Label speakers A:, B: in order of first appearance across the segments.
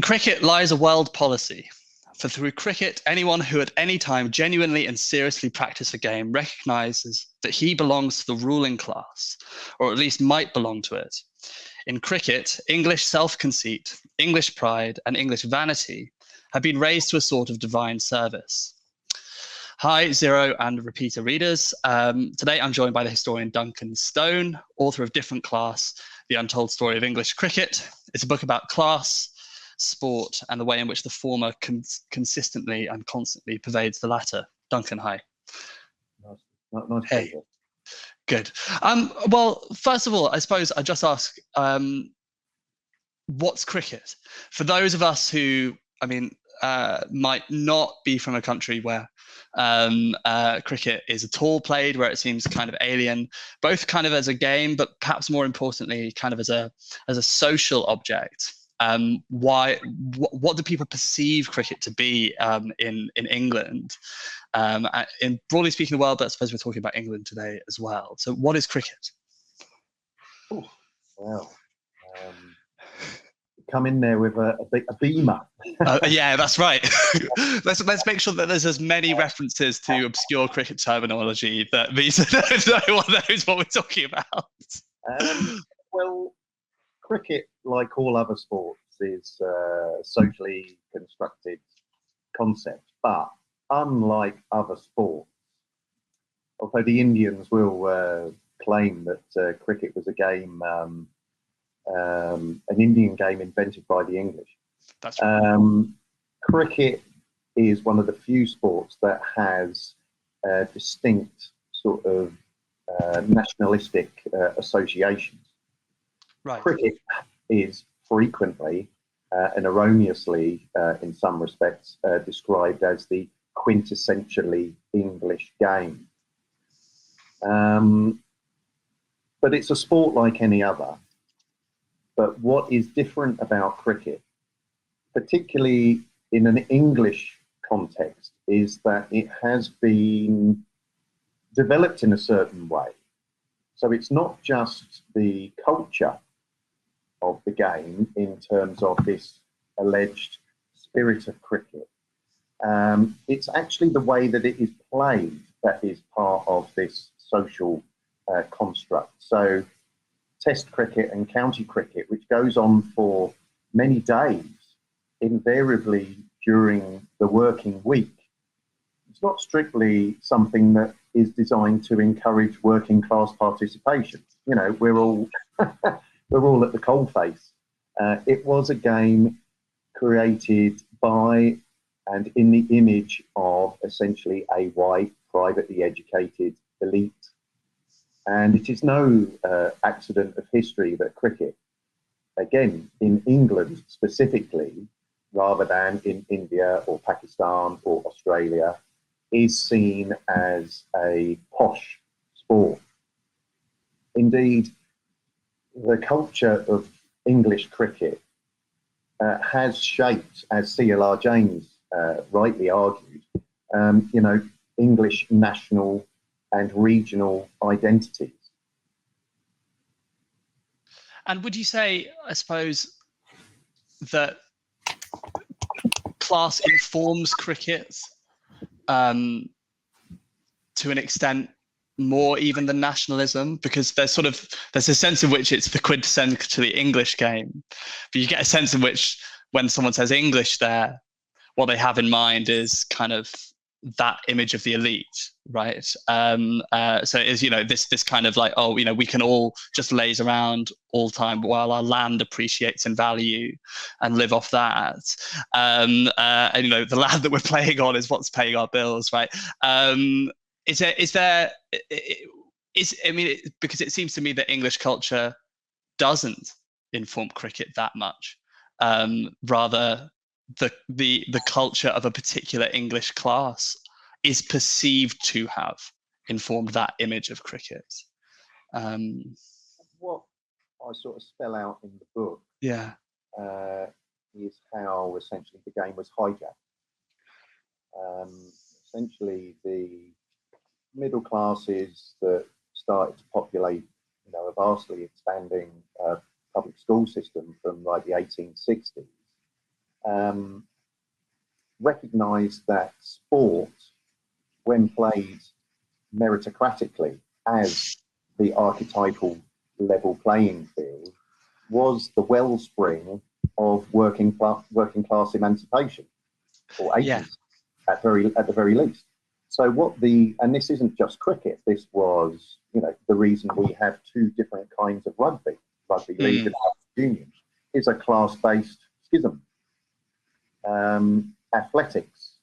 A: cricket lies a world policy. For through cricket, anyone who at any time genuinely and seriously practice a game recognizes that he belongs to the ruling class, or at least might belong to it. In cricket, English self-conceit, English pride, and English vanity have been raised to a sort of divine service. Hi, Zero and repeater readers. Today I'm joined by the historian Duncan Stone, author of Different Class, The Untold Story of English Cricket. It's a book about class, sport, and the way in which the former consistently and constantly pervades the latter. Duncan, hi.
B: Nice
A: hey. Good. Well, first of all, I suppose I just ask, what's cricket? For those of us who, might not be from a country where cricket is at all played, where it seems kind of alien, both kind of as a game, but perhaps more importantly, kind of as a social object. What do people perceive cricket to be in England? In broadly speaking, the world, but I suppose we're talking about England today as well. So, what is cricket?
B: Oh, well, come in there with a beamer.
A: Yeah, that's right. let's make sure that there's as many references to obscure cricket terminology that no one knows what we're talking about.
B: Well, cricket, like all other sports, is a socially constructed concept, but unlike other sports, although the Indians will claim that cricket was a game, an Indian game invented by the English.
A: That's right.
B: Cricket is one of the few sports that has distinct sort of nationalistic associations.
A: Right.
B: Cricket is frequently and erroneously, in some respects, described as the quintessentially English game. But it's a sport like any other. But what is different about cricket, particularly in an English context, is that it has been developed in a certain way. So it's not just the culture of the game in terms of this alleged spirit of cricket. It's actually the way that it is played that is part of this social construct. So Test cricket and county cricket, which goes on for many days, invariably during the working week, it's not strictly something that is designed to encourage working class participation. You know, we're all we're all at the coalface. It was a game created by and in the image of essentially a white, privately educated elite. And it is no accident of history that cricket, again, in England specifically, rather than in India or Pakistan or Australia, is seen as a posh sport. Indeed, the culture of English cricket has shaped, as C.L.R. James rightly argued, English national and regional identities.
A: And would you say, I suppose, that class informs cricket to an extent more even than nationalism? Because there's a sense in which it's the quintessentially English game, but you get a sense in which when someone says English there, what they have in mind is kind of that image of the elite, right? So it is, this kind of like, we can all just laze around all the time while our land appreciates in value and live off that. And the land that we're playing on is what's paying our bills, right? Because it seems to me that English culture doesn't inform cricket that much. Rather, the culture of a particular English class is perceived to have informed that image of cricket.
B: What I sort of spell out in the book, is how essentially the game was hijacked. Essentially, the middle classes that started to populate, a vastly expanding public school system from like the 1860s, recognised that sport, when played meritocratically as the archetypal level playing field, was the wellspring of working class emancipation, or agency, at the very least. So and this isn't just cricket. This was, the reason we have two different kinds of rugby league and union, is a class-based schism. Athletics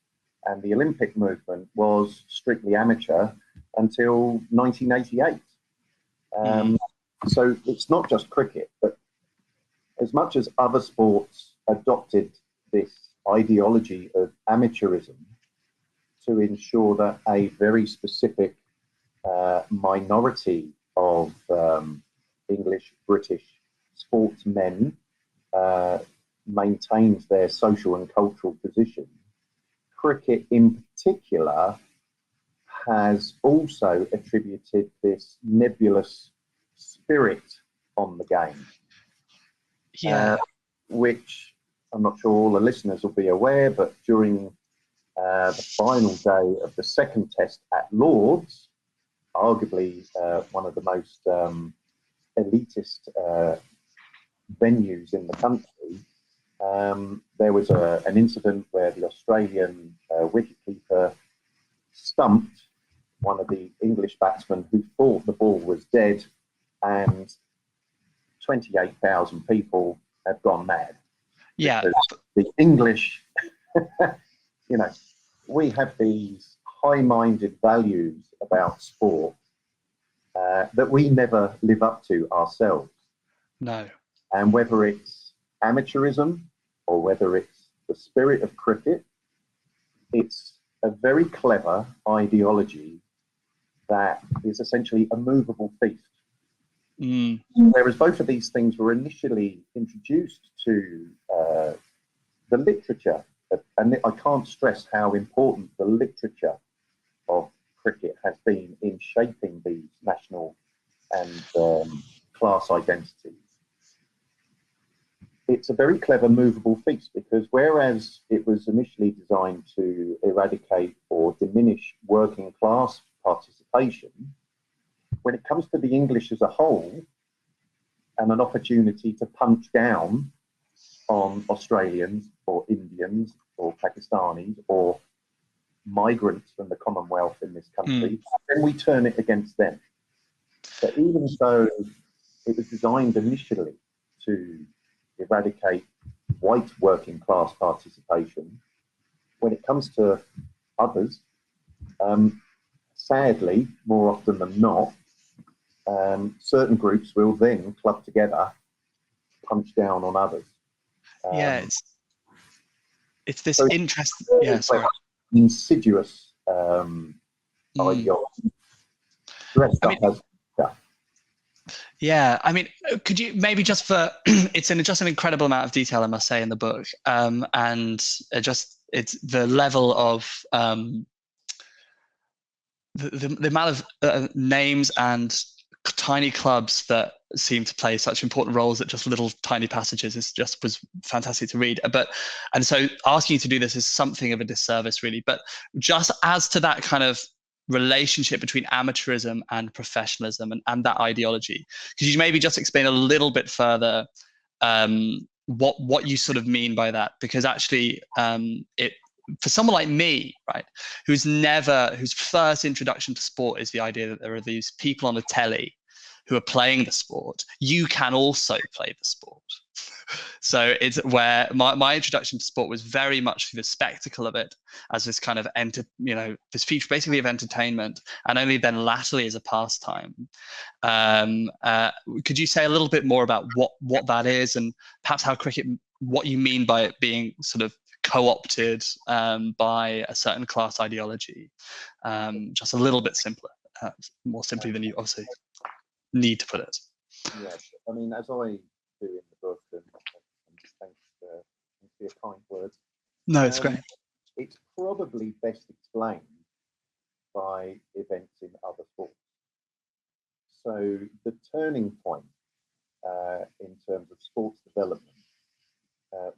B: and the Olympic movement was strictly amateur until 1988. So it's not just cricket, but as much as other sports adopted this ideology of amateurism to ensure that a very specific minority of English, British sportsmen maintained their social and cultural position, cricket in particular has also attributed this nebulous spirit on the game. Which I'm not sure all the listeners will be aware, but during the final day of the second test at Lord's, arguably one of the most elitist venues in the country, there was an incident where the Australian wicketkeeper stumped one of the English batsmen who thought the ball was dead, and 28,000 people have gone mad.
A: Yeah.
B: The English, we have these high-minded values about sport that we never live up to ourselves.
A: No.
B: And whether it's amateurism or whether it's the spirit of cricket, it's a very clever ideology that is essentially a movable feast. Whereas both of these things were initially introduced to the literature, and I can't stress how important the literature of cricket has been in shaping these national and class identities. It's a very clever movable feast, because whereas it was initially designed to eradicate or diminish working class participation, when it comes to the English as a whole and an opportunity to punch down on Australians or Indians or Pakistanis or migrants from the Commonwealth in this country, then we turn it against them. So even though it was designed initially to eradicate white working class participation, when it comes to others, sadly, more often than not, certain groups will then club together, punch down on others.
A: It's this
B: so
A: interest.
B: Insidious ideology.
A: I mean, could you maybe just for it's just an incredible amount of detail, I must say, in the book, and it's the level of the amount of names and tiny clubs that seem to play such important roles at just little tiny passages was fantastic to read. And so asking you to do this is something of a disservice, really. But just as to that kind of relationship between amateurism and professionalism and that ideology, could you maybe just explain a little bit further what you sort of mean by that? Because actually, for someone like me, right, whose first introduction to sport is the idea that there are these people on the telly who are playing the sport, you can also play the sport. So it's where my introduction to sport was very much through the spectacle of it as this kind of this feature basically of entertainment, and only then latterly as a pastime. Could you say a little bit more about what that is, and perhaps how cricket, what you mean by it being sort of co-opted by a certain class ideology, just a little bit simpler, more simply than you obviously need to put it.
B: Yes, I mean, as I do in the book, and thanks for your kind words.
A: No, it's great.
B: It's probably best explained by events in other sports. So the turning point in terms of sports development,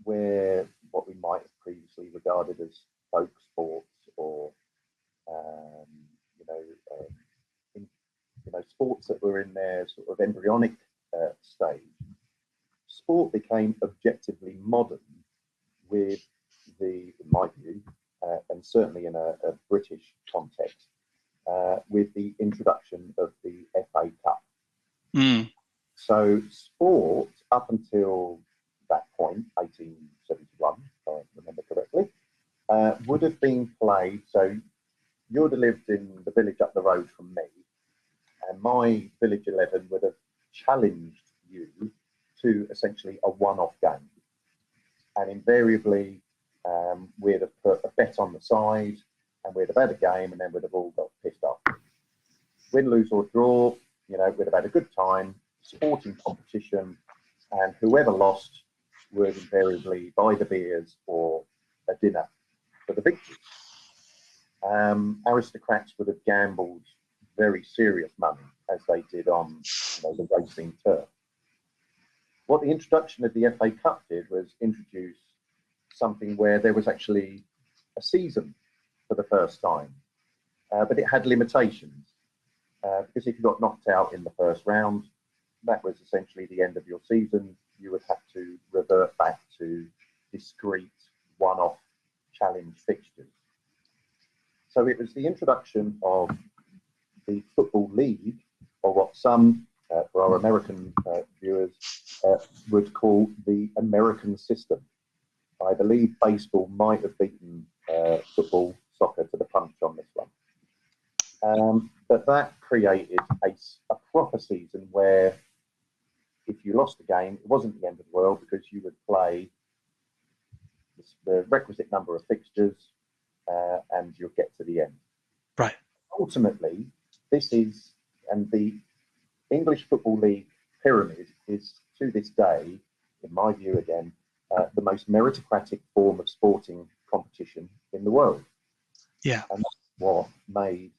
B: where what we regarded as folk sports or um, you know, sports that were in their sort of embryonic stage. Sport became objectively modern with in my view, and certainly in a British context, with the introduction of the FA Cup.
A: Mm.
B: So sport, up until that point, 1871, if I remember correctly, would have been played. So you would have lived in the village up the road from me, and my village 11 would have challenged you to essentially a one-off game. And invariably, we'd have put a bet on the side, and we'd have had a game, and then we'd have all got pissed off. Win, lose, or draw, we'd have had a good time, sporting competition, and whoever lost would invariably buy the beers or a dinner for the victory. Aristocrats would have gambled very serious money, as they did on the racing turf. What the introduction of the FA Cup did was introduce something where there was actually a season for the first time, but it had limitations, because if you got knocked out in the first round, that was essentially the end of your season. You would have to revert back to discrete one-off challenge fixtures. So it was the introduction of the Football League, or what some, for our American viewers, would call the American system. I believe baseball might have beaten soccer to the punch on this one. But that created a proper season where if you lost the game, it wasn't the end of the world, because you would play the requisite number of fixtures and you'll get to the end.
A: Right.
B: Ultimately, and the English Football League pyramid is, to this day, in my view again, the most meritocratic form of sporting competition in the world.
A: Yeah.
B: And that's what made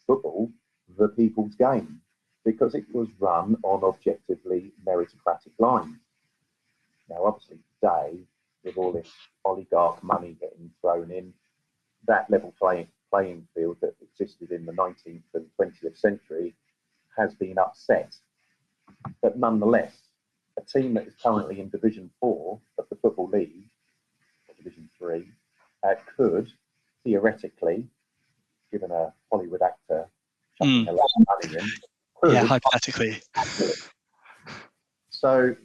B: football the people's game, because it was run on objectively meritocratic lines. Now, obviously, today, with all this oligarch money getting thrown in, that level playing field that existed in the 19th and 20th century has been upset. But nonetheless, a team that is currently in Division 4 of the Football League, or Division 3, could theoretically, given a Hollywood actor chucking a lot of money in,
A: yeah, hypothetically.
B: So,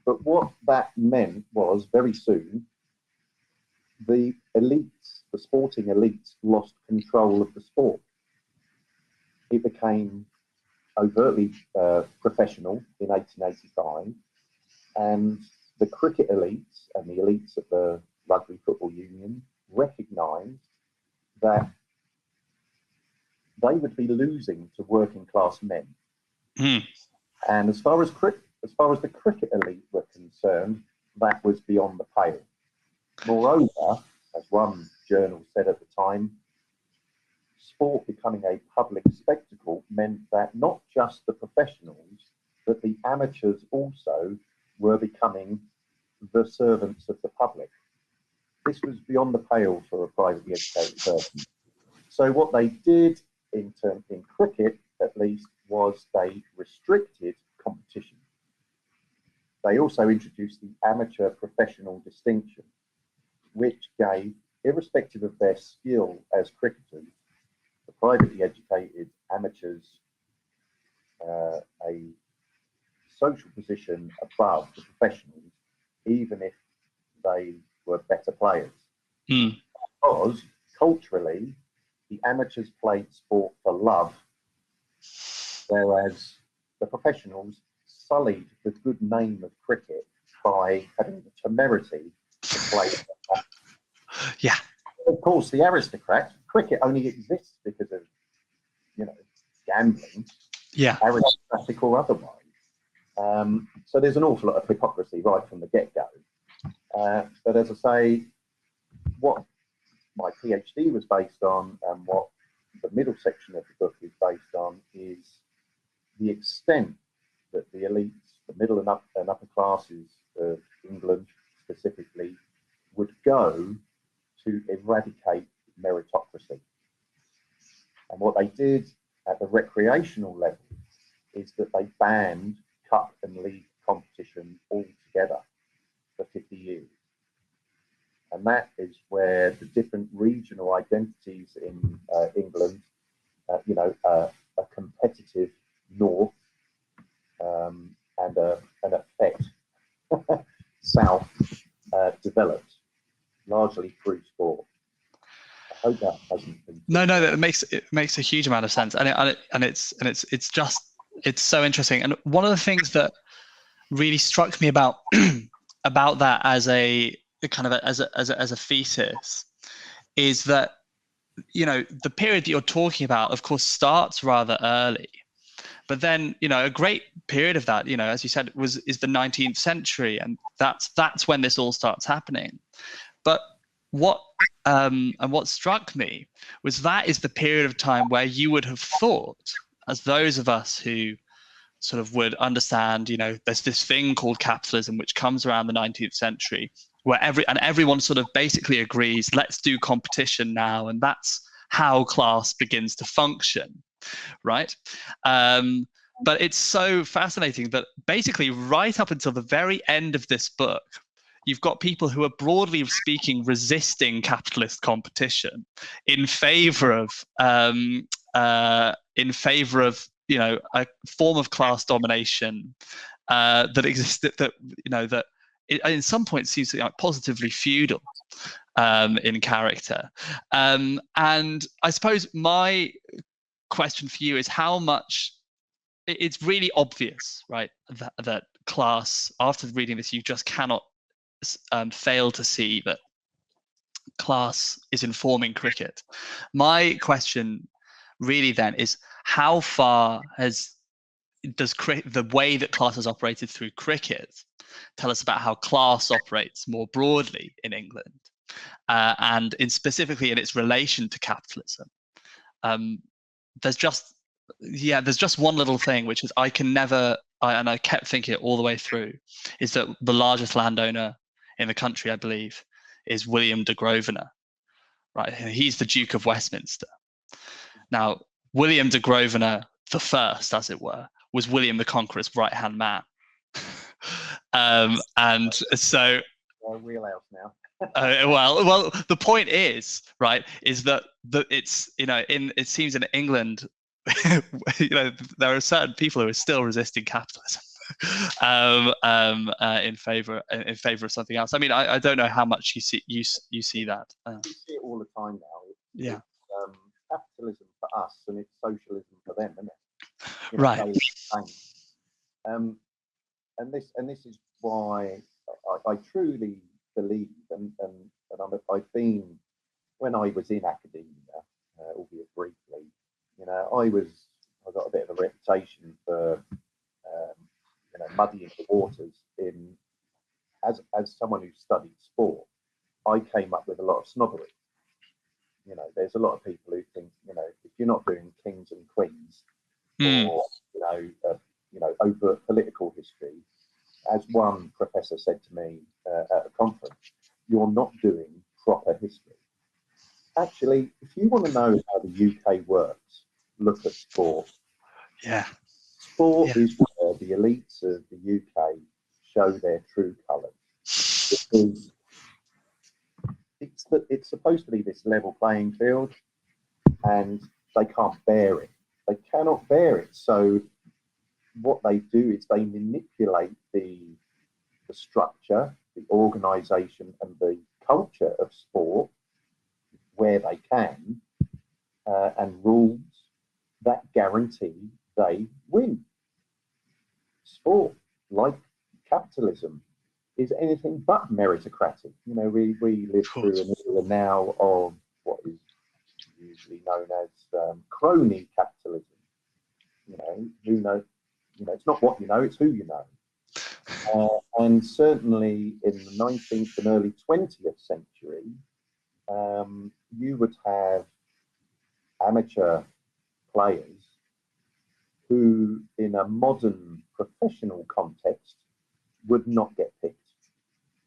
B: but what that meant was very soon the elites, the sporting elites, lost control of the sport. It became overtly professional in 1885, and the cricket elites and the elites of the Rugby Football Union recognised that they would be losing to working class men. And as far as the cricket elite were concerned, that was beyond the pale. Moreover, as one journal said at the time, sport becoming a public spectacle meant that not just the professionals, but the amateurs also were becoming the servants of the public. This was beyond the pale for a privately educated person. So what they did in cricket, at least, was they restricted competition. They also introduced the amateur professional distinction, which gave, irrespective of their skill as cricketers, the privately educated amateurs a social position above the professionals, even if they were better players. Because culturally, the amateurs played sport for love, whereas the professionals sullied the good name of cricket by having the temerity to play.
A: Yeah.
B: Of course, the aristocrats, cricket only exists because of, gambling, aristocratic or otherwise. So there's an awful lot of hypocrisy right from the get-go. But as I say, what my PhD was based on and what the middle section of the book is based on is the extent that the elites, the middle and upper classes of England specifically, would go to eradicate meritocracy. And what they did at the recreational level is that they banned cup and league competition altogether for 50 years. And that is where the different regional identities in England, a competitive north and an effect south developed largely through sport. I hope that hasn't been.
A: No, that makes a huge amount of sense, and it's so interesting. And one of the things that really struck me about about that as a kind of as a thesis is that, you know, the period that you're talking about, of course, starts rather early, but then, you know, a great period of that, you know, as you said, is the 19th century, and that's when this all starts happening. But what struck me was that is the period of time where you would have thought, as those of us who sort of would understand, you know, there's this thing called capitalism which comes around the 19th century, where everyone sort of basically agrees, let's do competition now, and that's how class begins to function, right? But it's so fascinating that basically right up until the very end of this book, you've got people who are, broadly speaking, resisting capitalist competition in favor of you know, a form of class domination that existed, that, you know, that in some points seems to be like positively feudal in character. And I suppose my question for you is how much it's really obvious, right, that class, after reading this, you just cannot fail to see that class is informing cricket. My question really then is, how far does the way that class has operated through cricket tell us about how class operates more broadly in England, and specifically in its relation to capitalism? There's just one little thing, which is I kept thinking it all the way through, is that the largest landowner in the country, I believe, is William de Grosvenor, right? He's the Duke of Westminster. Now, William de Grosvenor the First, as it were, was William the Conqueror's right-hand man. And so,
B: wheelhouse now.
A: well, the point is, right, is that it's, you know, it seems in England, you know, there are certain people who are still resisting capitalism in favor of something else. I mean, I don't know how much you see that.
B: You see it all the time now.
A: Yeah.
B: It's, capitalism for us and it's socialism for them, isn't it? You
A: know, right.
B: And this is why I truly believe, and I've been, when I was in academia, albeit briefly, you know, I got a bit of a reputation for you know, muddying the waters as someone who studied sport. I came up with a lot of snobbery. You know, there's a lot of people who think, you know, if you're not doing kings and queens, or you know, over political history, as one professor said to me at a conference, you're not doing proper history. Actually, if you want to know how the UK works, look at sport.
A: Yeah.
B: Sport is where the elites of the UK show their true colours. Because it's supposed to be this level playing field, and they can't bear it. They cannot bear it. So what they do is they manipulate the structure, the organisation, and the culture of sport where they can, and rules that guarantee they win. Sport, like capitalism, is anything but meritocratic. You know, we live through an era now of what is usually known as crony capitalism. You know, who knows? You know, it's not what you know, it's who you know. And certainly in the 19th and early 20th century, you would have amateur players who, in a modern professional context, would not get picked.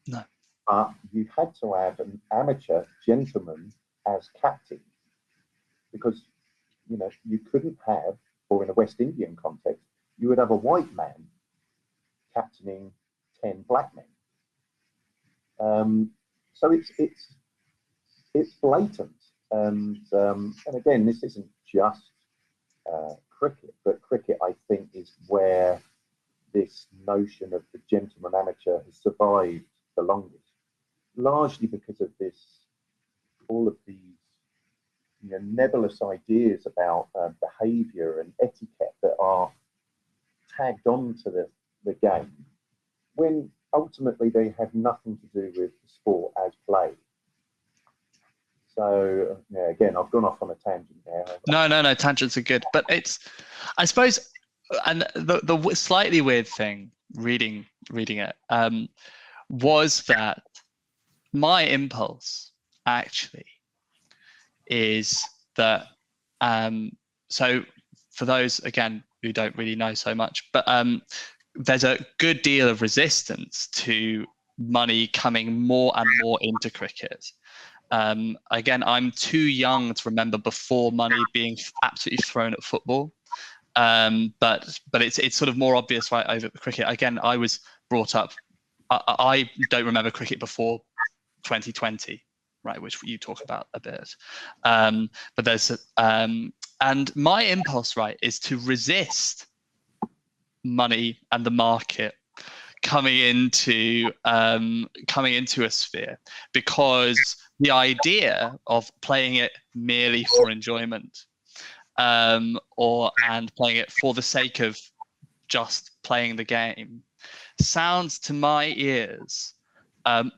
A: No.
B: But you had to have an amateur gentleman as captain, because you couldn't have, or in a West Indian context, you would have a white man captaining 10 black men. So it's blatant, and again, this isn't just cricket, but cricket, I think, is where this notion of the gentleman amateur has survived the longest, largely because of all of these nebulous ideas about behaviour and etiquette that are tagged on to the game, when ultimately they have nothing to do with the sport as played. So again, I've gone off on a tangent now.
A: No, tangents are good, but I suppose, and the slightly weird thing reading it was that my impulse actually is that so for those again who don't really know so much, but there's a good deal of resistance to money coming more and more into cricket. Again, I'm too young to remember before money being absolutely thrown at football, but it's sort of more obvious right over cricket. Again, I was brought up. I don't remember cricket before 2020, right, which you talk about a bit. But there's and my impulse, right, is to resist money and the market coming into a sphere, because the idea of playing it merely for enjoyment, and playing it for the sake of just playing the game, sounds to my ears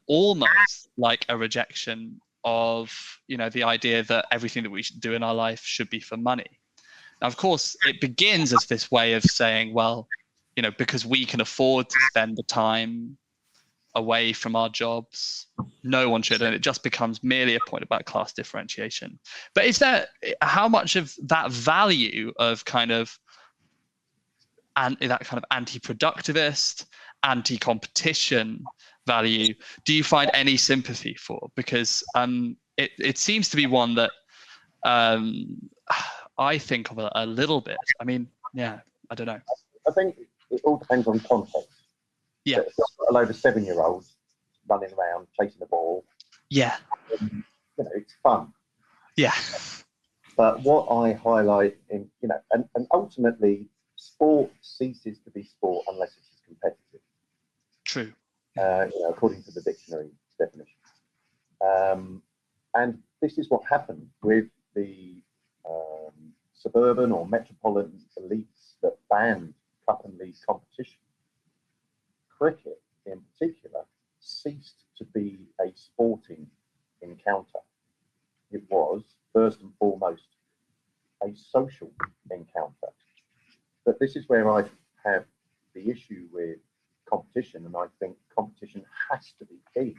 A: almost like a rejection of the idea that everything that we should do in our life should be for money. Now, of course, it begins as this way of saying, well, because we can afford to spend the time away from our jobs, no one should, and it just becomes merely a point about class differentiation. But how much of that value of that kind of anti-productivist, anti-competition value do you find any sympathy for? Because it seems to be one that I think of a little bit. I mean, yeah, I don't know.
B: I think it all depends on context.
A: Yeah.
B: A load of 7-year-olds running around chasing the ball.
A: Yeah.
B: It's fun.
A: Yeah.
B: But what I highlight and ultimately, sport ceases to be sport unless it's competitive.
A: True.
B: According to the dictionary definition. And this is what happened with the suburban or metropolitan elites that banned cup and league competition. Cricket, in particular, ceased to be a sporting encounter. It was, first and foremost, a social encounter. But this is where I have the issue with competition, and I think competition has to be key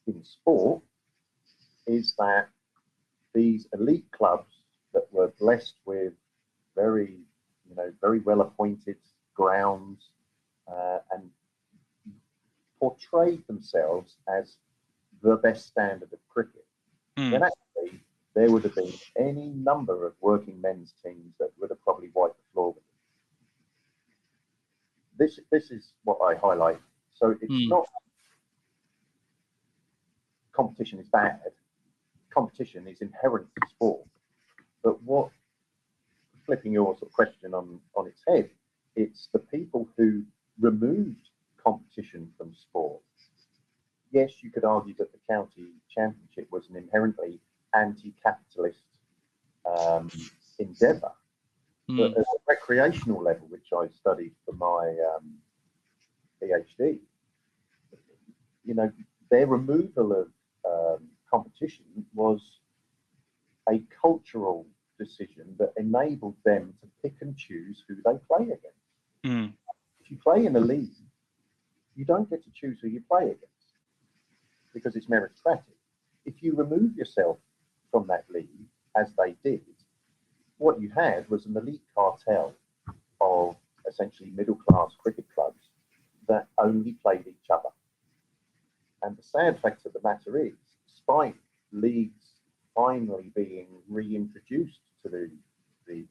B: in sport, is that these elite clubs that were blessed with very well appointed grounds and portrayed themselves as the best standard of cricket. When actually there would have been any number of working men's teams that would have probably wiped the floor with them. This is what I highlight. So it's not competition is bad. Competition is inherent to sport. But flipping your sort of question on its head, it's the people who removed competition from sport. Yes, you could argue that the county championship was an inherently anti-capitalist endeavour, but at a recreational level, which I studied for my PhD, their removal of competition was a cultural decision that enabled them to pick and choose who they play against. If you play in a league, you don't get to choose who you play against because it's meritocratic. If you remove yourself from that league, as they did, what you had was an elite cartel of essentially middle-class cricket clubs that only played each other. And the sad fact of the matter is, despite leagues finally being reintroduced to the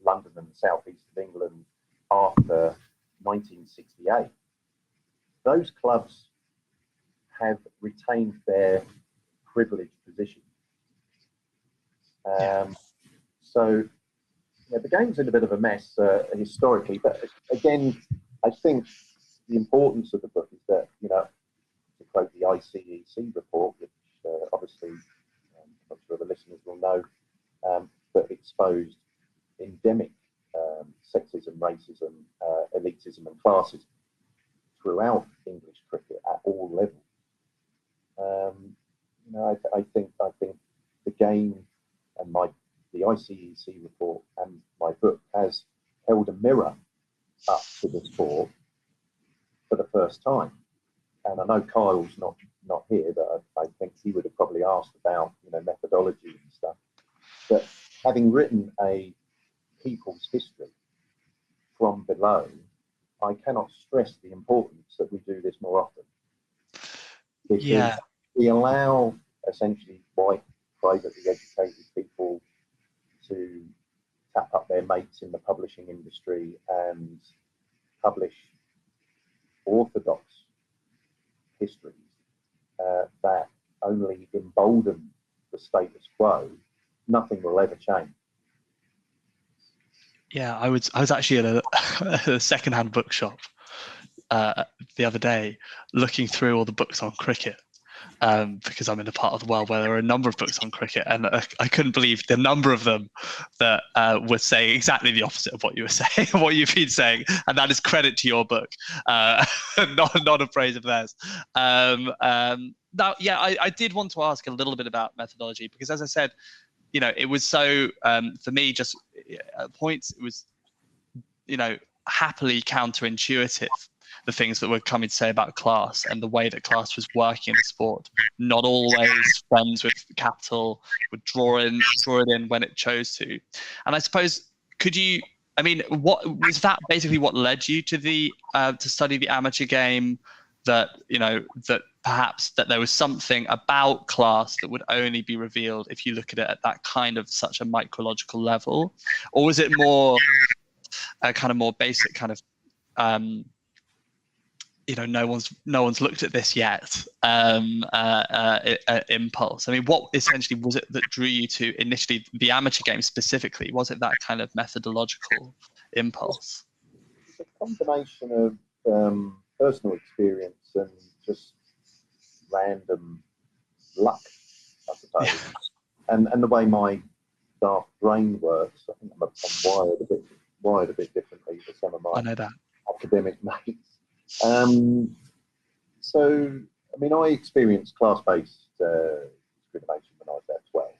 B: London and the southeast of England after 1968, those clubs have retained their privileged position. So the game's in a bit of a mess historically, but again, I think the importance of the book is that, to quote the ICEC report, which obviously I'm not sure the listeners will know, but exposed endemic sexism, racism, elitism, and classism throughout English cricket at all levels. I think the game and the ICEC report and my book has held a mirror up to the sport for the first time. And I know Kyle's not here, but I think he would have probably asked about methodology and stuff. But having written a people's history from below, I cannot stress the importance that we do this more often. Because we allow essentially white, privately educated people to tap up their mates in the publishing industry and publish orthodox histories that only embolden the status quo. Nothing will ever change.
A: Yeah, I was actually at a secondhand bookshop the other day, looking through all the books on cricket, because I'm in a part of the world where there are a number of books on cricket, and I couldn't believe the number of them that were saying exactly the opposite of what you were saying, what you've been saying, and that is credit to your book, not a praise of theirs. Now, I did want to ask a little bit about methodology, because as I said, it was so, for me, just at points, it was, happily counterintuitive, the things that were coming to say about class and the way that class was working in the sport. Not always friends with capital, would draw it in when it chose to. And I suppose, what was that basically what led you to to study the amateur game? That that perhaps that there was something about class that would only be revealed if you look at it at that kind of such a micrological level, or was it more a kind of more basic kind of no one's looked at this yet impulse? I mean, what essentially was it that drew you to initially the amateur game specifically? Was it that kind of methodological impulse?
B: It's a combination of personal experience and just random luck, I suppose. Yeah. And the way my dark brain works, I think I'm wired a bit differently to some of my academic mates. So, I experienced class-based discrimination when I was about 12,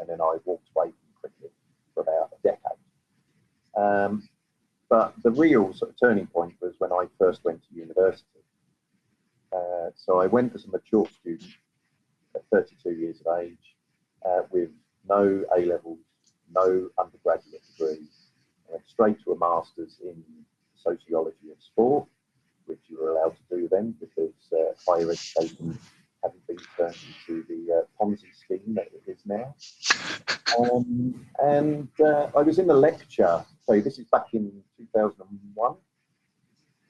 B: and then I walked away from cricket for about a decade. But the real sort of turning point was when I first went to university. So I went as a mature student at 32 years of age, with no A-levels, no undergraduate degree. I went straight to a master's in sociology of sport, which you were allowed to do then because higher education hadn't been turned into the Ponzi scheme that it is now. And I was in a lecture, so this is back in 2001.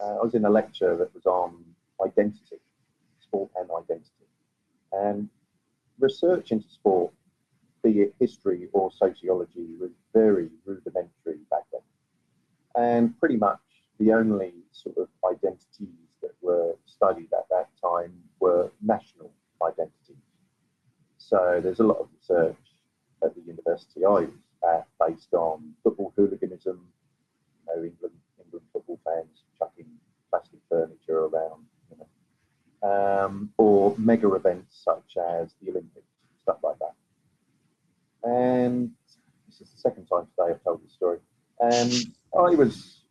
B: I was in a lecture that was on identity, sport and identity. And research into sport, be it history or sociology, was very rudimentary back then. And pretty much the only sort of identities that were studied at that time were national identities. So there's a lot of research at the university I was at based on football hooliganism, England football fans chucking plastic furniture around, or mega events such as the Olympics, stuff like that. And this is the second time today I've told this story. And I was,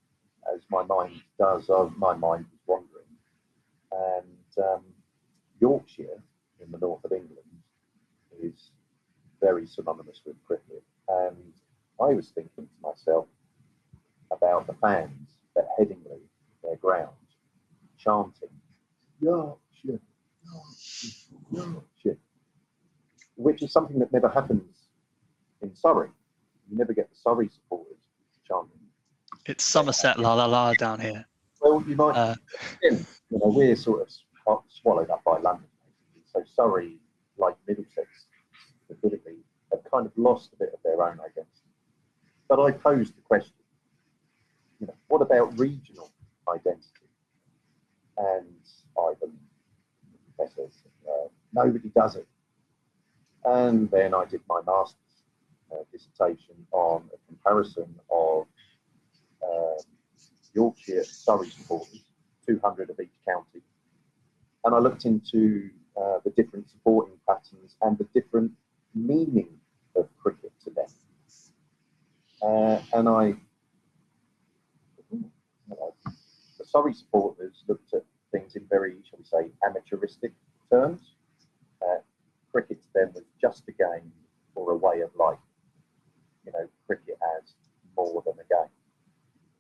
B: as my mind does, my mind was wandering. And Yorkshire, in the north of England, is very synonymous with cricket. And I was thinking to myself about the fans at Headingley, their ground, chanting, Yorkshire, Yorkshire. shit. Which is something that never happens in Surrey. You never get the Surrey supporters chanting.
A: It's Somerset la la la down here.
B: Well, you might, we're sort of swallowed up by London, basically. So Surrey, like Middlesex, specifically, have kind of lost a bit of their own identity. But I posed the question, what about regional identity? And Ivan, the professor, said, nobody does it. And then I did my master's dissertation on a comparison of Yorkshire Surrey supporters, 200 of each county. And I looked into the different supporting patterns and the different meaning of cricket to them. The Surrey supporters looked at things in very, shall we say, amateuristic terms. Cricket to them was just a game or a way of life. Cricket as more than a game.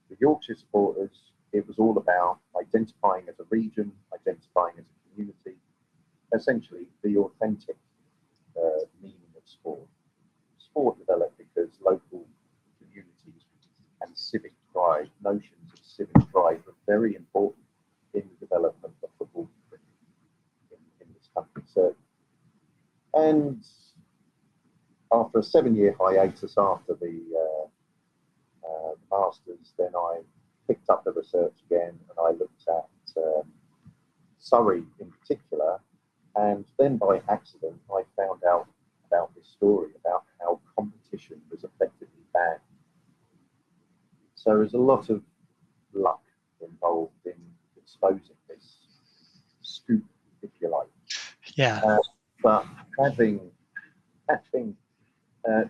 B: The Yorkshire supporters, it was all about identifying as a region, identifying as a community, essentially the authentic meaning of sport. Sport developed because local communities and civic pride, notions of civic pride were very important in the development of football cricket in this country, certainly. And after a 7-year hiatus after the Masters, then I picked up the research again and I looked at Surrey in particular, and then by accident I found out about this story about how competition was effectively banned. So there's a lot of luck involved in exposing this scoop, if you like.
A: Yeah.
B: But having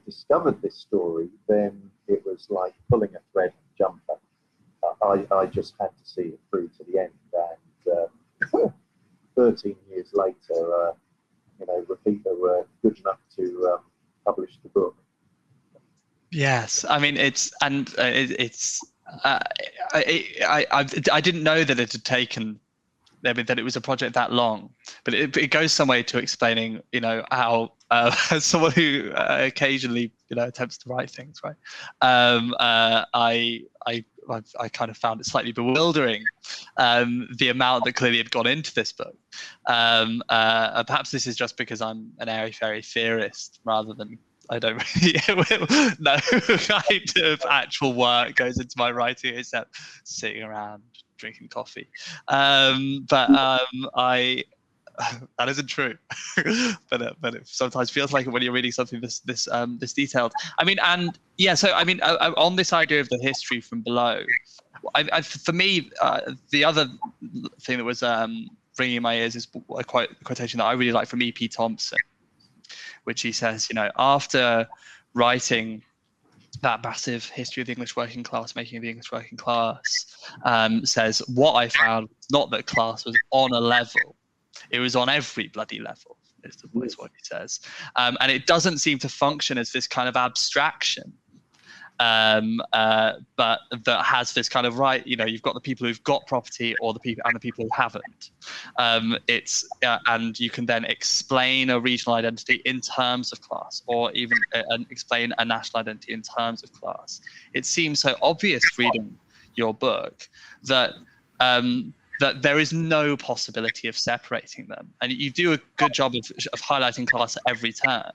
B: discovered this story, then it was like pulling a thread jumper. I just had to see it through to the end, and 13 years later, Repeater were good enough to publish the book.
A: Yes, I mean I didn't know that it had taken. I mean, that it was a project that long, but it goes some way to explaining, how as someone who occasionally, attempts to write things, right? I kind of found it slightly bewildering, the amount that clearly had gone into this book. Perhaps this is just because I'm an airy-fairy theorist rather than I don't really know kind of actual work goes into my writing except sitting around drinking coffee. That isn't true, but it sometimes feels like it when you're reading something this detailed. I mean, and yeah, so I mean, on this idea of the history from below, for me, the other thing that was ringing in my ears is a quotation that I really like from E.P. Thompson, which he says, after writing that massive history of the English working class, making of the English working class, says, what I found was not that class was on a level, it was on every bloody level, is what he says. And it doesn't seem to function as this kind of abstraction, but that has this kind of you've got the people who've got property or the people who haven't. And you can then explain a regional identity in terms of class, or even explain a national identity in terms of class. It seems so obvious reading your book that that there is no possibility of separating them, and you do a good job of highlighting class at every turn.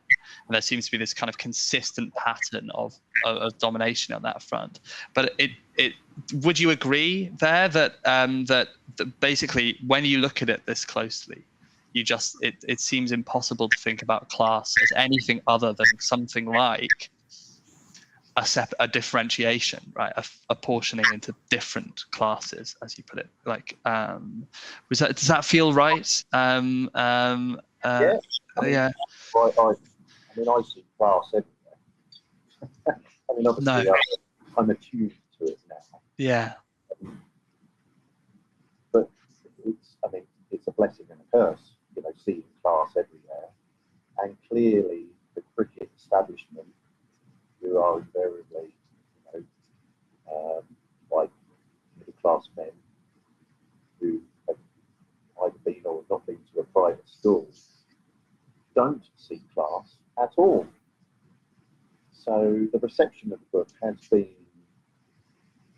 A: And there seems to be this kind of consistent pattern of domination on that front. But would you agree there that basically when you look at it this closely, it seems impossible to think about class as anything other than something like a differentiation, right? Apportioning into different classes, as you put it. Does that feel right?
B: Yeah.
A: Yeah.
B: I mean, I see class everywhere. I mean, obviously,
A: No.
B: I'm attuned to it now.
A: Yeah.
B: But it's a blessing and a curse, seeing class everywhere. And clearly, the cricket establishment, who are invariably, like middle-class men who have either been or not been to a private school, at all. So the reception of the book has been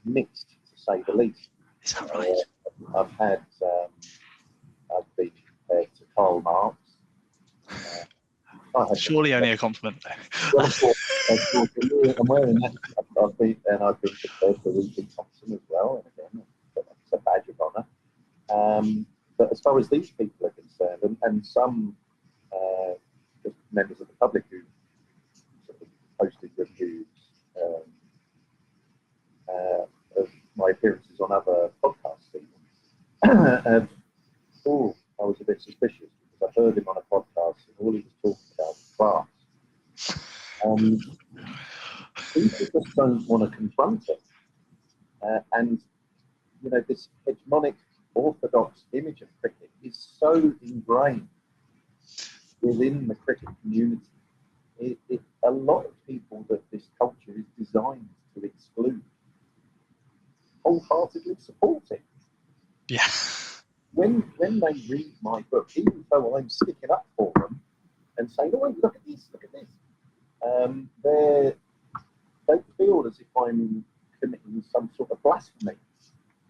B: mixed, to say the least.
A: Is that right?
B: I've been compared to Karl Marx.
A: Surely only a compliment.
B: Well, of course, I'm wearing that. I've been compared to Richard Thompson as well, and again, it's a badge of honour. But as far as these people are concerned, and some members of the public who sort of posted reviews of my appearances on other podcasts, even, I was a bit suspicious because I heard him on a podcast and all he was talking about was class. People just don't want to confront it. And, you know, this hegemonic orthodox image of cricket is so ingrained within the cricket community. A lot of people that this culture is designed to exclude wholeheartedly support it.
A: Yeah.
B: When they read my book, even though I'm sticking up for them and saying, "Oh, wait, look at this," they feel as if I'm committing some sort of blasphemy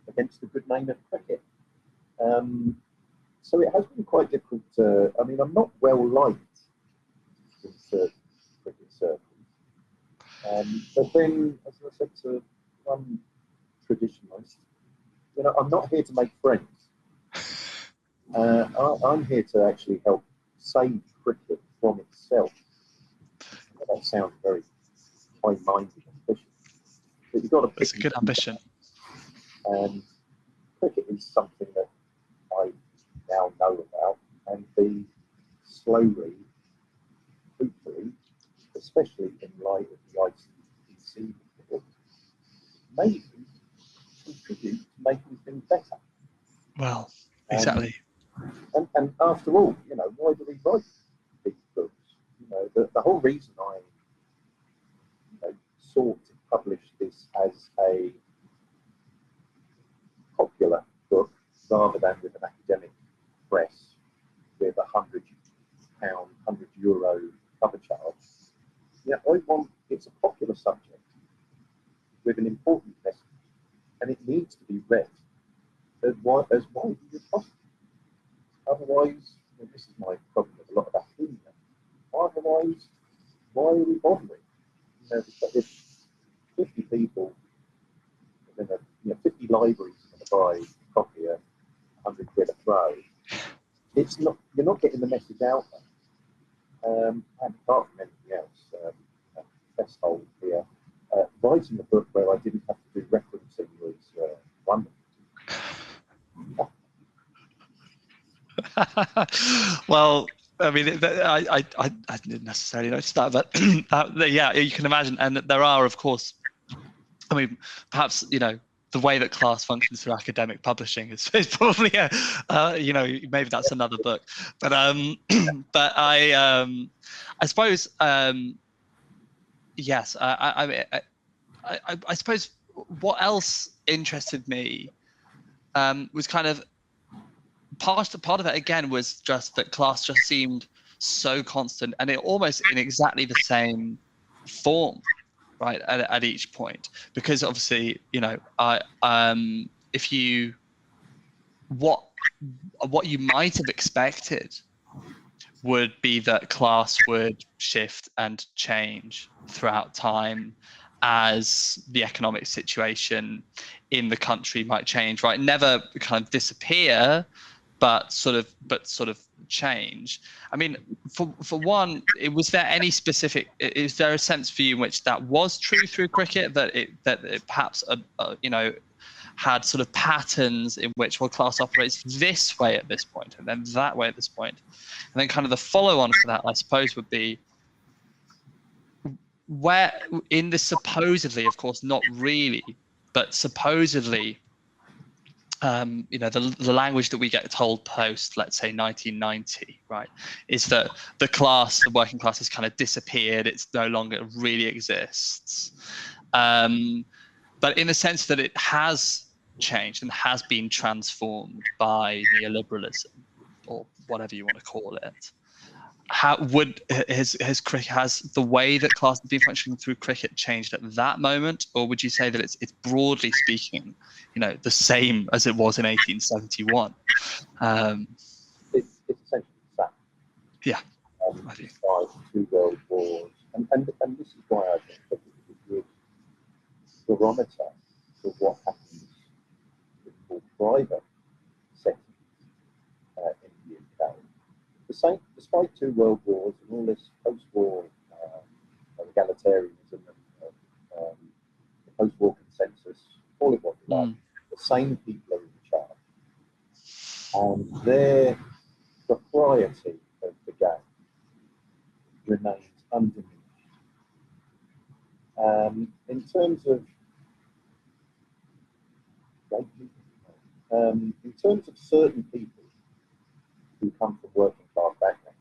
B: against the good name of cricket. So it has been quite difficult to. I mean, I'm not well liked in certain cricket circles. But then, as I said to one traditionalist, you know, I'm not here to make friends. I'm here to actually help save cricket from itself. That sounds very high-minded and ambitious, but you've got to pick.
A: It's a good ambition.
B: And cricket is something that I now know about and be slowly, hopefully, especially in light of the ICC report, maybe contribute to making things better.
A: Well, exactly.
B: And after all, you know, why do we write these books? You know, the whole reason I sought to publish this as a popular book rather than with an academic press with £100, €100 cover charge. Yeah, I want it's a popular subject with an important message, and it needs to be read as widely as possible. Otherwise, and this is my problem with a lot of academia. Otherwise, why are we bothering? You know, if 50 people, 50 libraries are going to buy a copy at £100 a throw, it's not. You're not getting the message out there. And apart from anything else, best hold here. Writing a book where I didn't have to do referencing was wonderful.
A: Well, I mean, I didn't necessarily notice that, but yeah, you can imagine. And there are, of course, I mean, perhaps, you know, the way that class functions through academic publishing is probably, you know, maybe that's another book. But but I suppose, yes, I suppose what else interested me was kind of part of it again was just that class just seemed so constant, and it almost in exactly the same form, right, at each point, because obviously, you know, if you what you might have expected would be that class would shift and change throughout time as the economic situation in the country might change, right? Never kind of disappear, but sort of change. I mean, for one, was there any specific? Is there a sense for you in which that was true through cricket, that it perhaps you know, had sort of patterns in which, well, class operates this way at this point and then that way at this point, and then kind of the follow-on for that, I suppose, would be where in the supposedly, of course, not really, but supposedly. You know, the language that we get told post, let's say 1990, right, is that the working class has kind of disappeared. It's no longer really exists. But in the sense that it has changed and has been transformed by neoliberalism, or whatever you want to call it. how would his cricket, has the way that class has been functioning through cricket changed at that moment, or would you say that it's broadly speaking, the same as it was in 1871?
B: It's essentially the
A: Yeah,
B: same.
A: I do.
B: Despite two world wars, and this is why I think that it's a good barometer for what happens in more private settings in the UK. Despite two world wars and all this post-war egalitarianism and the post-war consensus, call it what you like, the same people are in charge, and their propriety of the game remains undiminished. In terms of certain people who come from working class backgrounds,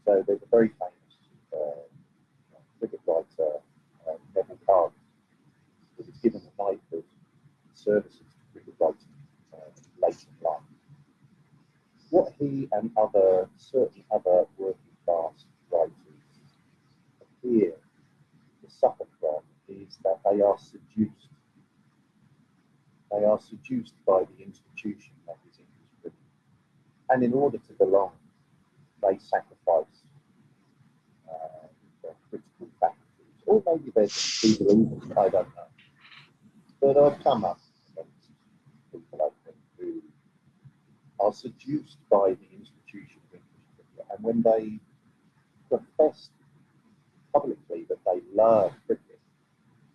B: so there's a very famous cricket writer, Neville Carter, who was given a knighthood services to cricket writing late in life. What he and certain other working class writers appear to suffer from is that they are seduced. They are seduced by the institution that is English cricket. And in order to belong, they sacrifice their critical faculties. Or maybe they're just believers, I don't know. But I've come up against people, I think, who are seduced by the institution of English cricket. And when they profess publicly that they love cricket,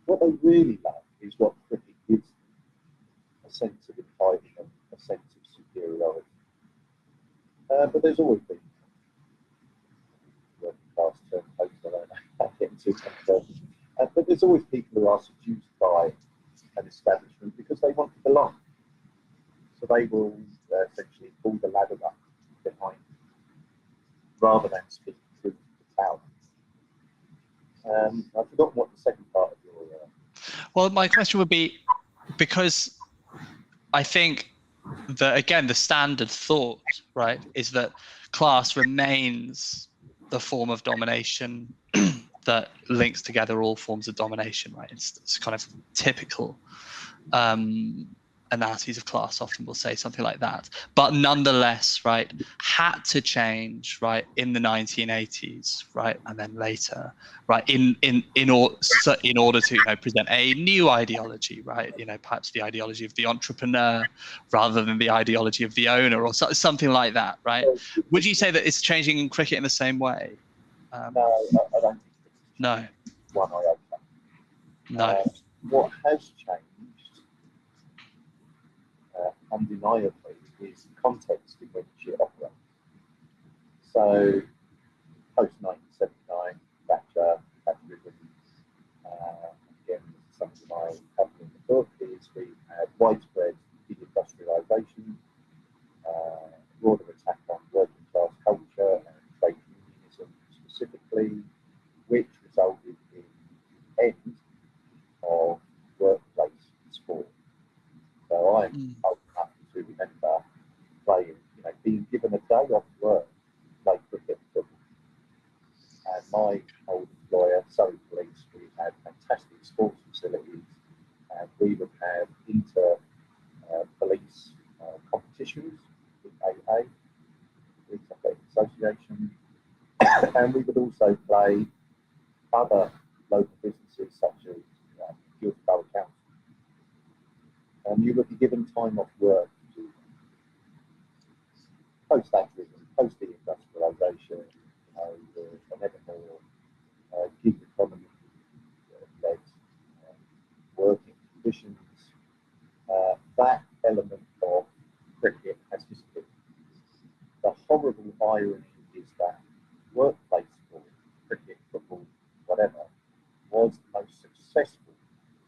B: what they really love is what cricket gives them, a sense of entitlement, a sense of superiority. But there's always been working class term folks, I don't know, I get into controversy. But there's always people who are seduced by an establishment because they want to belong. So they will essentially pull the ladder up behind them, rather than speak truth to power. I've forgotten what the second part of your...
A: Well, my question would be, because I think that, again, the standard thought, right, is that class remains the form of domination that links together all forms of domination, right? It's kind of typical analyses of class often will say something like that, but nonetheless, right, had to change, right, in the 1980s, right, and then later, right, in order to present a new ideology, right, perhaps the ideology of the entrepreneur rather than the ideology of the owner, or something like that, right? Would you say that it's changing in cricket in the same way?
B: No, I don't think it's
A: No.
B: One iota.
A: No.
B: What has changed, undeniably, is the context in which it operates. So, post-1979, Thatcher, Thatcherism, again, something I cover in the book, is we had widespread deindustrialisation, broader attack on working class culture and trade unionism specifically, which resulted in the end of workplace sport. So I'm old enough to remember playing, being given a day off work to play cricket and football. And my old employer, Surrey Police, we had fantastic sports facilities, and we would have inter-police competitions with AA, Police Athletic Association, and we would also play other local businesses such as Guildford Borough Council. And you would be given time off work to do post-Thatcherism, post-deindustrialisation, an ever more gig economy led working conditions. That element of cricket has disappeared. The horrible irony is that workplace sport, cricket, football, whatever, was the most successful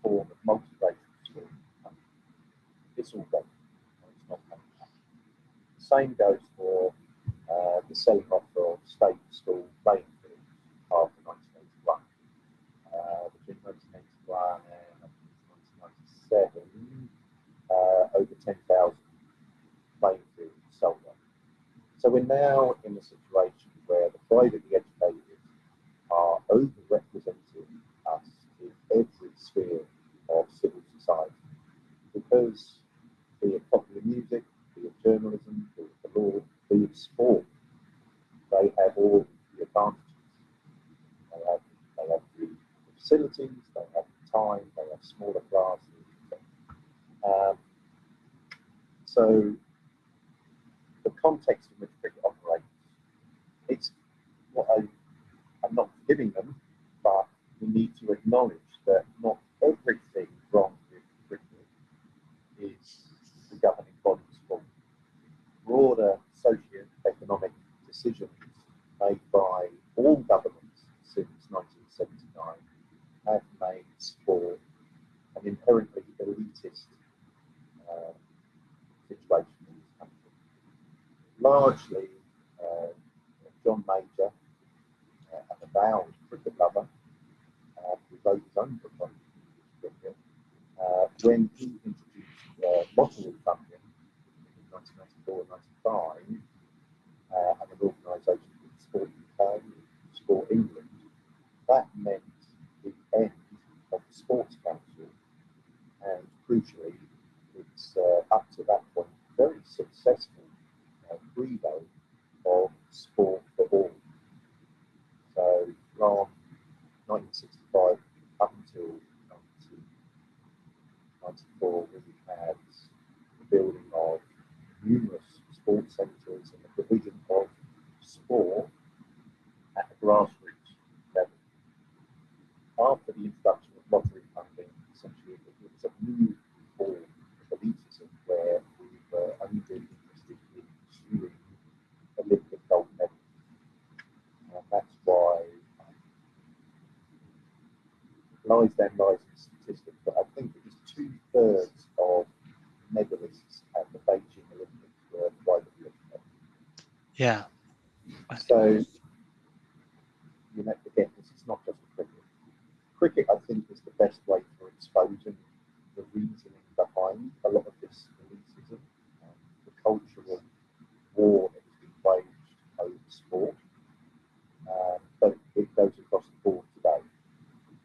B: form of multiracial sport in the country. It's all gone. It's not coming back. The same goes for the selling off of state school playing fields after 1981. Between 1981 and 1997, over 10,000 playing fields sold off. So we're now in a situation where the privately educated are overrepresenting us in every sphere of civil society, because be it popular music, be it journalism, be it the law, be it sport, they have all the advantages. They have the facilities, they have the time, they have smaller classes. So the context in which cricket operates, it's what I'm not forgiving them, but we need to acknowledge that not everything wrong with cricket is the governing body's fault. Broader socio-economic decisions made by all governments since 1979 have made sport an inherently elitist situation in this country. Largely, John Major, an avowed cricket lover, who wrote his own book on cricket, when he introduced lottery funding in 1994 and 95, and an organisation called Sport UK, Sport England, that meant the end of the Sports Council, and crucially, it's up to that point very successful credo of sport for all. So from 1965 up until 1994, we had the building of numerous sports centres and the provision of sport at the grassroots level. After the introduction of lottery funding, essentially it was a new form of elitism where we were only interested in pursuing Olympic gold medals. And that's why lies in statistics, but I think it was 2/3 of medalists at the Beijing Olympics were privately educated.
A: Yeah.
B: So, again, this is not just cricket. Cricket, I think, is the best way for exposing the reasoning behind a lot of this elitism, the cultural war that has been waged over sport. But it goes across the board today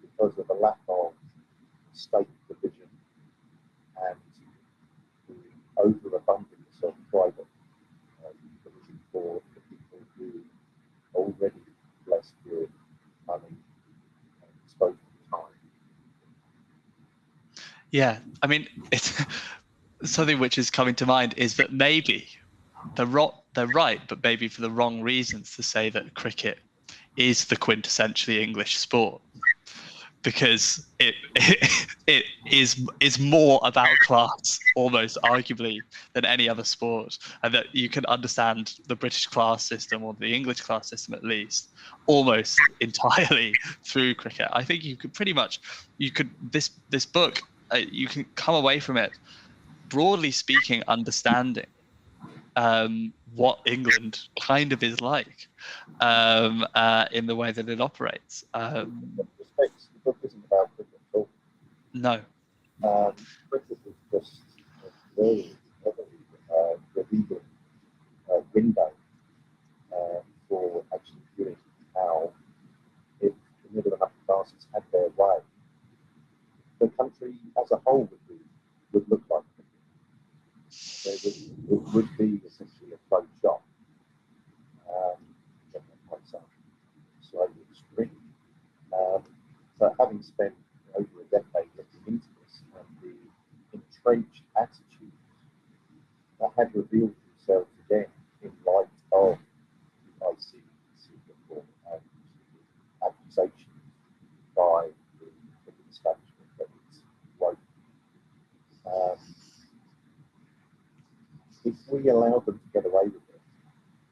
B: because of the lack of state provision and the overabundance of private provision for the people who are already blessed with money and disposable time.
A: Yeah, I mean, it's something which is coming to mind is that maybe they're right, but maybe for the wrong reasons to say that cricket is the quintessentially English sport, because it is more about class, almost arguably, than any other sport, and that you can understand the British class system, or the English class system at least, almost entirely through cricket. I think you could this book, you can come away from it, broadly speaking, understanding what England kind of is like in the way that it operates.
B: Respects, the book isn't about cricket at all.
A: No.
B: Cricket is just a very heavily the legal window for actually viewing how, if the middle and upper classes had their way, the country as a whole would look like cricket. It would be essentially a closed shop. That might sound slightly extreme. But having spent over a decade looking into this and the entrenched attitudes that had revealed themselves again in light of the ICC report and accusations by the establishment that it's woke. If we allowed them to get away with it,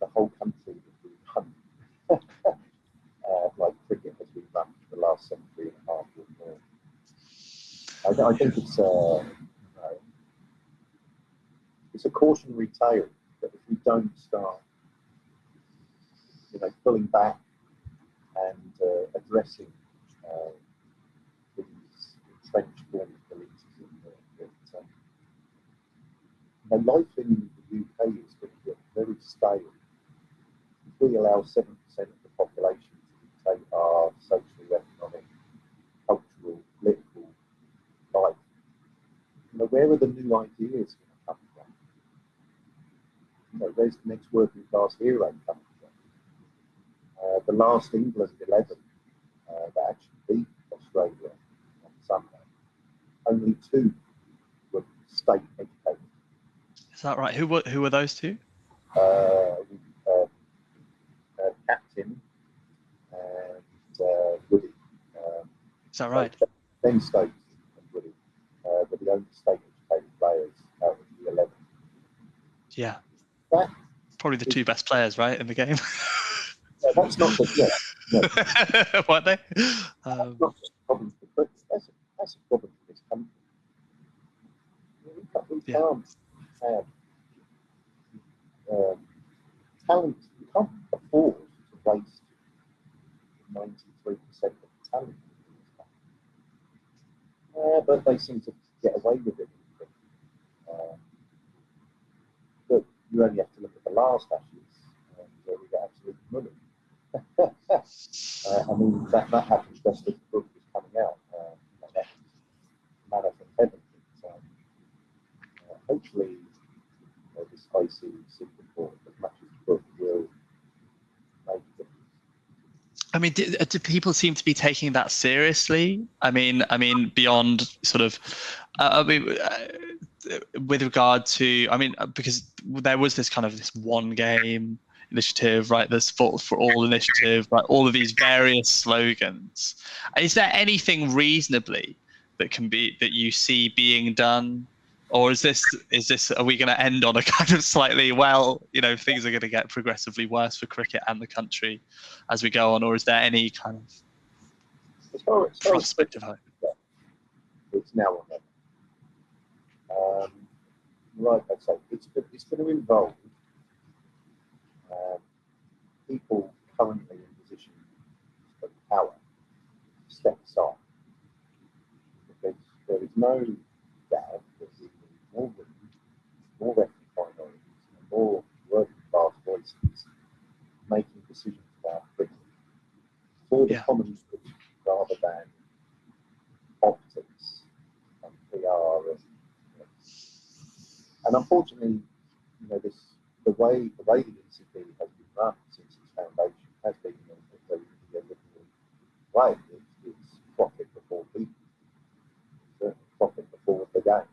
B: the whole country would be run like cricket has been run for the last century and a half or more. I think it's a cautionary tale that if we don't start, pulling back and addressing these entrenched forms of elitism, life in the UK is going to get very stale. If we allow 7% of the populations to dictate our social, economic, cultural, political life. Where are the new ideas going to come from? Where's the next working class hero coming from? The last England 11 that actually beat Australia on Sunday, only 2 were state educated.
A: Is that right? Who were those 2?
B: Captain and Woody.
A: Is that right?
B: Ben Stokes and Woody were the only state educated players out of the 11.
A: Yeah.
B: That
A: probably the 2 best players, right, in the game.
B: That's not the
A: Weren't they?
B: That's not just a problem for cricket. That's a problem for this country. We can't have talent. We can't afford to waste 93% of the talent. But they seem to get away with it. But you only have to look at the last Ashes, where we got absolutely money. I mean, that happened just as the book was coming out. That was manna from heaven. Hopefully, this spicy secret book, as much as the book will make a difference.
A: I mean, do people seem to be taking that seriously? I mean, beyond sort of, with regard to, because there was this kind of this one game initiative, right? This for all initiative, right? All of these various slogans. Is there anything reasonably that you see being done? Or is this? Are we going to end on a kind of slightly, things are going to get progressively worse for cricket and the country as we go on? Or is there any kind of prospect of hope?
B: It's now or never. Like I say, it's going to involve people currently in positions of power to step aside, because there is no doubt that we need more women, more ethnic minorities, and more working class voices making decisions about cricket for the common good rather than optics and PR and unfortunately, the way the ECB has been run since its foundation has been a very liberal way. It's profit before people, certainly profit before the game.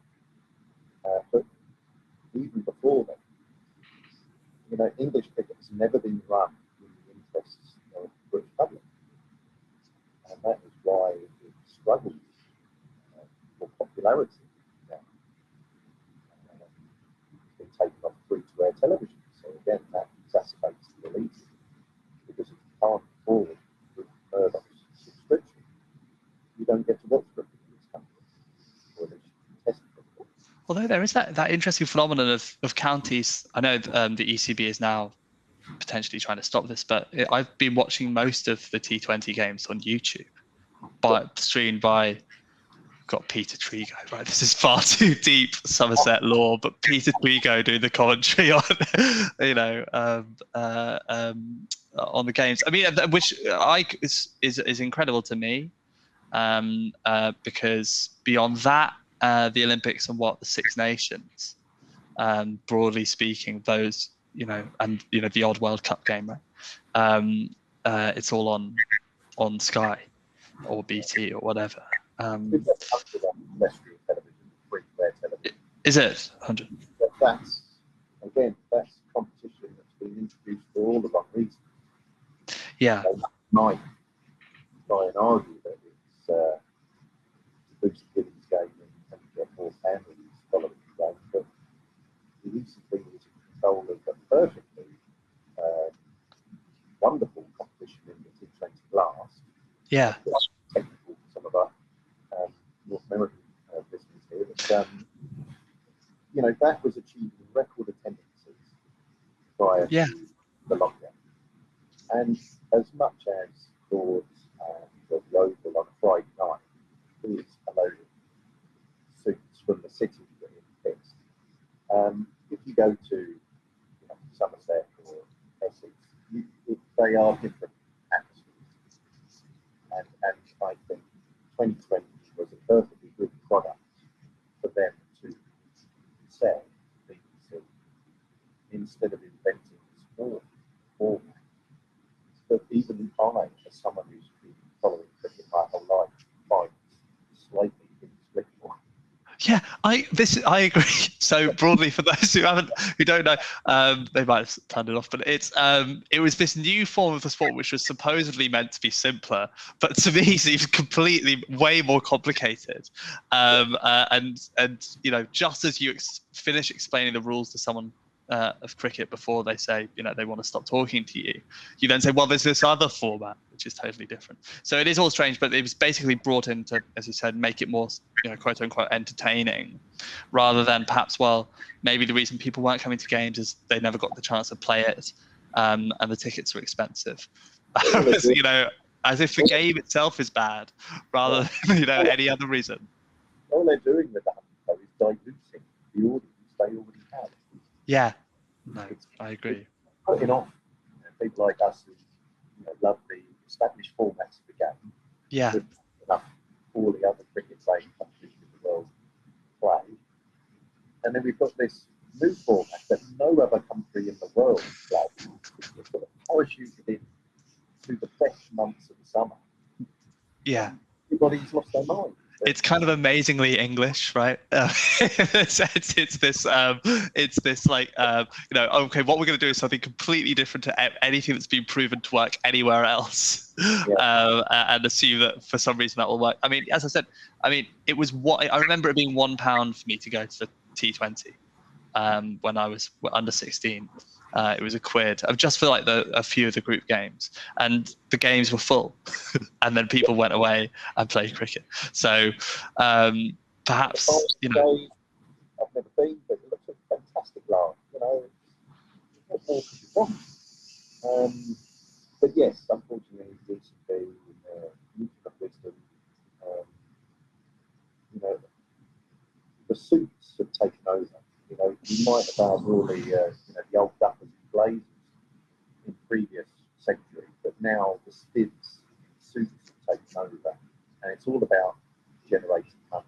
B: But even before that, English cricket has never been run in the interests of the British public, and that is why it struggles for popularity now. It's been taken off free-to-air television, so again that exacerbates the elitism, because if you can't afford Murdoch's subscription, you don't get to watch cricket in this country, or at least you can test cricket.
A: Although there is that interesting phenomenon of counties. I know the ECB is now potentially trying to stop this, but I've been watching most of the T20 games on YouTube, streamed by Peter Trigo. Right, this is far too deep Somerset lore, but Peter Trigo doing the commentary on, on the games. I mean, which is incredible to me, because beyond that, the Olympics and the Six Nations, broadly speaking, those, and the odd World Cup game, right? It's all on Sky or BT or whatever. Is it 100?
B: That's competition that's been introduced for all the wrong reasons.
A: Yeah.
B: They might try and argue that it's to boost the women's game and get more families following the game, but the ECB is in control of a perfectly wonderful competition in the T20 class.
A: Yeah.
B: Technical for some of our North American listeners here, but that was achieving record attendances prior to the lockdown. And as much as Lord's the Oval on a Friday night is a load of suits from the city getting fixed, if you go to Somerset or Essex, they are different. And I think 2020 was a perfectly good product for them to sell BBC instead of inventing this format. But even I, as someone who's been following cricket my whole life, find it slightly inexplicable.
A: Yeah, I agree. So broadly, for those who don't know, they might have turned it off. But it was this new form of the sport which was supposedly meant to be simpler, but to me seems completely way more complicated. And just as you finish explaining the rules to someone of cricket before they say they want to stop talking to you, you then say, well, there's this other format which is totally different. So it is all strange, but it was basically brought in to, as you said, make it more quote unquote entertaining, rather than perhaps, well, maybe the reason people weren't coming to games is they never got the chance to play it, and the tickets were expensive. As if the game itself is bad rather than any other reason.
B: All they're doing with that though is diluting the audience they already have.
A: Yeah, no, I agree.
B: Putting off people like us who love the established formats of the game.
A: Yeah.
B: Enough all the other cricket playing countries in the world play. And then we've got this new format that no other country in the world plays. It's sort of parachuted in through the best months of the summer.
A: Yeah.
B: Everybody's lost their mind.
A: It's kind of amazingly English, right? It's this like, okay, what we're going to do is something completely different to anything that's been proven to work anywhere else, and assume that for some reason that will work. I mean, as I said, it was I remember it being £1 for me to go to the T20 when I was under 16. It was £1 just for like a few of the group games, and the games were full, and then people went away and played cricket. So perhaps
B: I've never been, but it looks like a fantastic laugh. What more could you want? But yes, unfortunately, recently, youth of wisdom, the suits have taken over. You might have had all the old duffers and blazers in previous centuries, but now the stids suits have taken over, and it's all about generating money.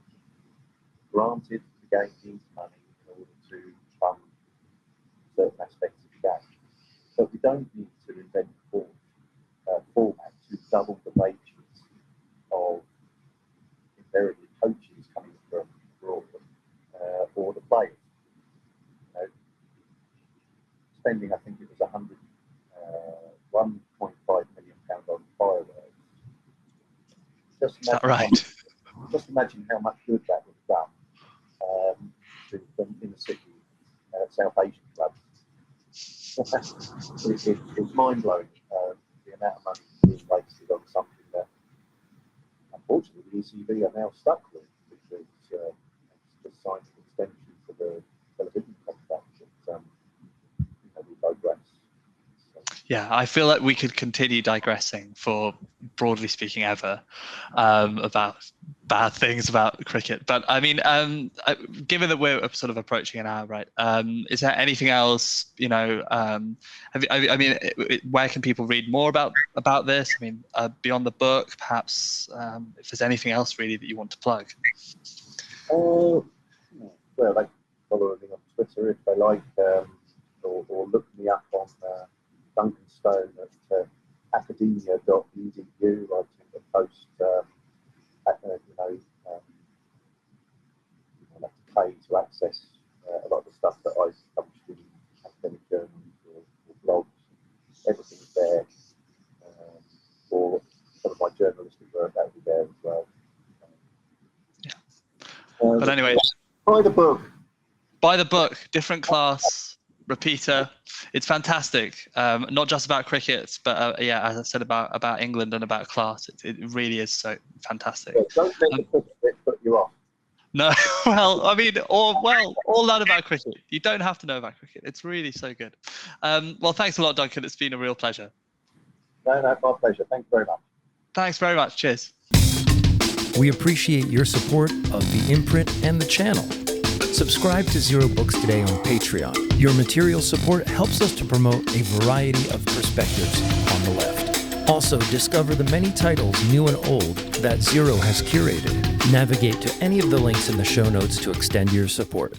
B: Granted, the game needs money in order to fund certain aspects of the game, but we don't need to invent a format to double the wages of invariably coaches coming from abroad or the players. Spending, I think it was £1.5 million on fireworks. Just imagine how much good that would have done to them in the city, South Asian clubs. It's mind-blowing, the amount of money being wasted on something that, unfortunately, the ECB are now stuck with, because it's just signed an extension for the television contract.
A: Yeah, I feel like we could continue digressing for, broadly speaking, ever about bad things about cricket. But I mean, given that we're sort of approaching an hour, right? Is there anything else? Where can people read more about this? I mean, beyond the book, perhaps if there's anything else really that you want to plug.
B: Well, they can follow me on Twitter if they like, or look me up on Duncan Stone at academia.edu. I tend to post, you have to pay to access a lot of the stuff that I published in academic journals or blogs. Everything's there. Or some of my journalistic work that will be there as well.
A: But anyway,
B: buy the book.
A: Buy the book. Different class, repeater. It's fantastic. Not just about cricket, but as I said about England and about class. It really is so fantastic.
B: Yeah, don't let the cricket put you off.
A: No, well, I mean, all learn about cricket. You don't have to know about cricket. It's really so good. Well, thanks a lot, Duncan. It's been a real pleasure.
B: No, my pleasure. Thanks very much.
A: Thanks very much. Cheers.
C: We appreciate your support of the imprint and the channel. Subscribe to Zero Books today on Patreon. Your material support helps us to promote a variety of perspectives on the left. Also, discover the many titles, new and old, that Zero has curated. Navigate to any of the links in the show notes to extend your support.